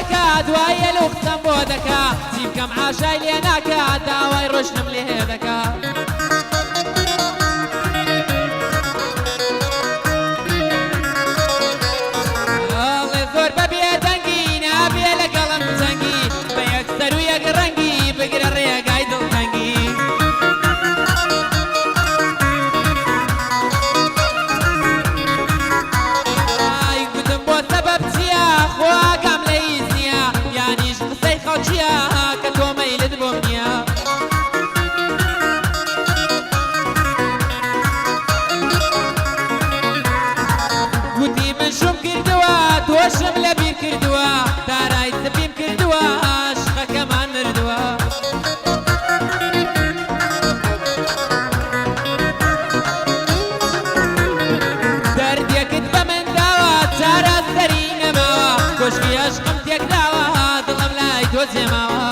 دەکا دوایە لەو قسەم بۆ دەکا چی بکەم عاشای لێ ناکا داوای ڕۆژنم لێ دەکا ئەڵێ زۆر بەبێ دەنگی نابێ لەگەڵم جەنگی بە یەکسەر و یەک ڕەنگی بگرە ڕێگای دڵتەنگی خواگەم لە هیچ نییە یانیش قسەی خەڵکیە کە تۆ مەیلت بۆم نییە گوتی من شوم کردووە تۆشم لە بیر کردووە دارای سپیم کردووە عاشقەکەمان مردووە دەردێکت بە من داوە چارە سەری نەماوە کۆشکی عشقم تێک داوە دڵم لای تۆ جێماوە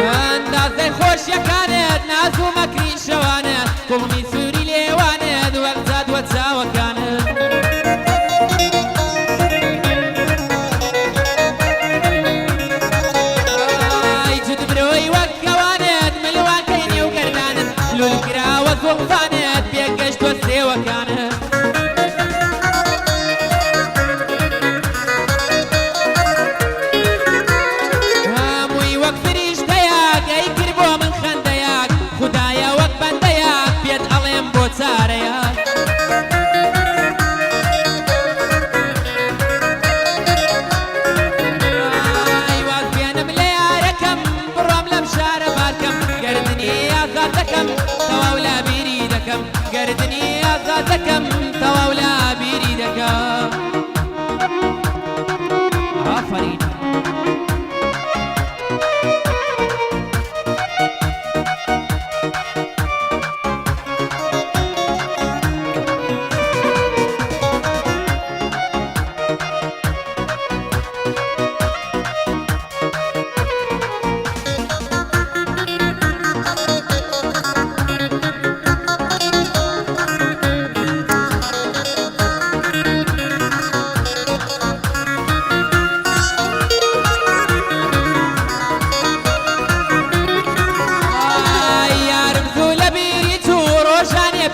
ئەندازەی خۆشیەکانت ناز و مەکری شەوانت کوڵمی سووری لێوانت وەک جادوە چاوەکانت جوت برۆی وەک کەوانت ملوانکەی نێو گەردانت لولکراوە زۆڵفانت پێگەشت وە سێوەکانت هەمووی وەک فریشتەیەک ئەی کرد بۆ من خەندەیەک خودایە وەک بەندەیەک پێت ئەڵێم بۆ چارەیەک واز بێنم لە یارەکەم بڕۆم لەم شارە بارکەم گەردنی ئازاد دەکەم تەواو لا بیری دەکەم گەردنی ئازاد دەکەم تەواو لا بیری دەکەم ئافەرین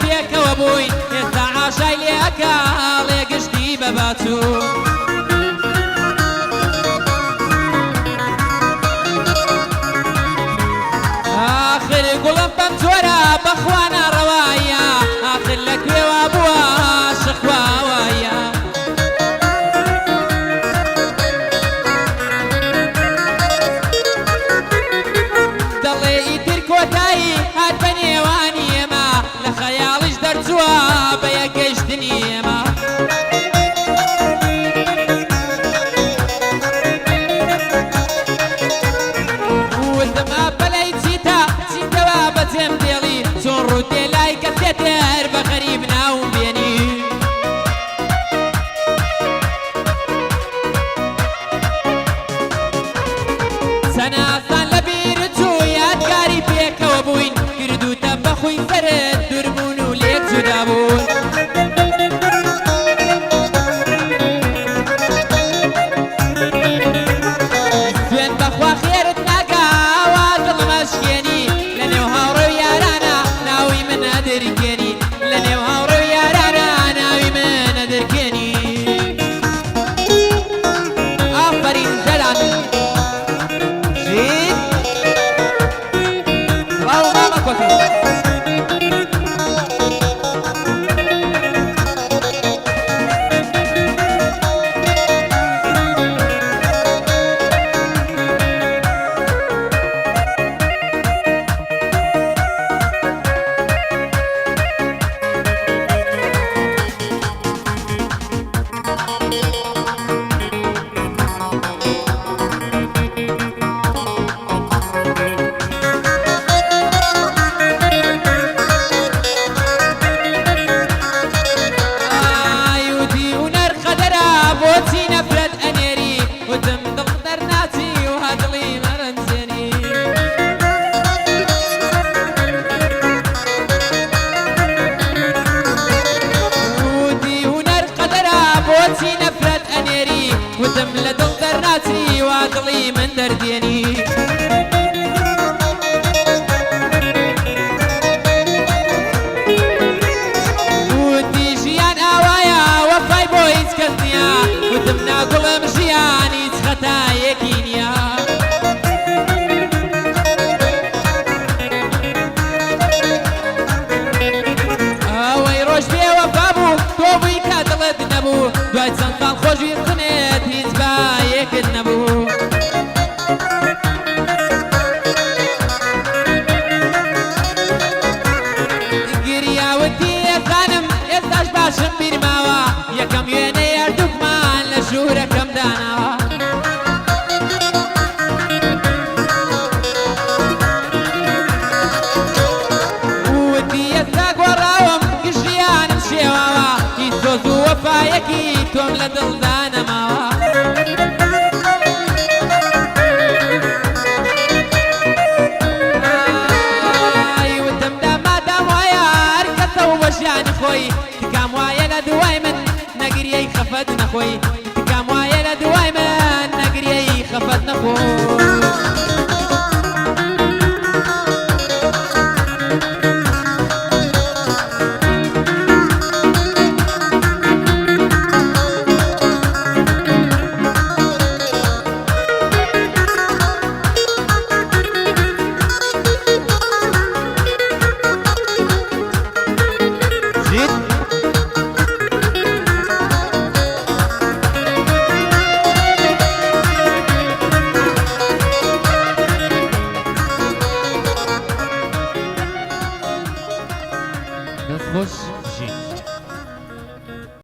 پێکەوە بووین ئێستا عاشای لێەکە لێگشتی بەباچوو ئاخر گوڵم بەم جۆرە بەخوا ناڕەوایە ئاخر لەکوێوا بووە عاشق واوایە دەڵێ ئیتر کۆتایی هات بە نێوانی ئێمە لە خەیاڵیش دەرچووە بە یەکگەشتنی ئێمە وتم ئاپەلەی چیتە چیتەوە بەجێم دێڵی چۆن ڕووتێ لای کەسێتێر بە غەریب ناوم بێنی چەنە ئاسان لە بیرت چوو یادگاری پێکەوە بووین کردوتە بەخوی سەرت دووربوون و لێک جودا بوون سوێن بەخوا خێرت ناکا وا دڵم ئەشکێنی لە نێو هاوڕێ و یارانە ناوی من ئەدەرکێنی لە نێو هاوڕێ و یارانە ناوی من ئەدەرکێنی ئافەرین زەلان ناچی وا دڵی من دەردێنی وتی ژیان ئاوایە وەفای بۆ هیچ کەس نییە وتم ناگوڵم ژیان هیچ خەتایەکی نییە ئەوەی ڕۆژ بێوەفا بوو تۆ بووی کا دڵت نەبوو دوای چەند ساڵ خۆشوی قنێت هیچ بایەکت نەبوو گریاوتی خانم ئێستاش باشم بیرماوە یەکەم وێنەی هەردووکمان لە ژوورەکەم داناوە وتی ئێستا گۆڕاوم گژیانم شێواوە هیچ سۆز و وەفایەکی تۆم لە دڵدا نەماوە وتم دامادام وایە هەر کەسە و بە ژیانی خۆی تکام وایە لە دوای من نەگریەی خەفەت نەخۆی تکام وایە لە دوای من نەگریەی خەفەت نەخۆی دەستخۆش ژین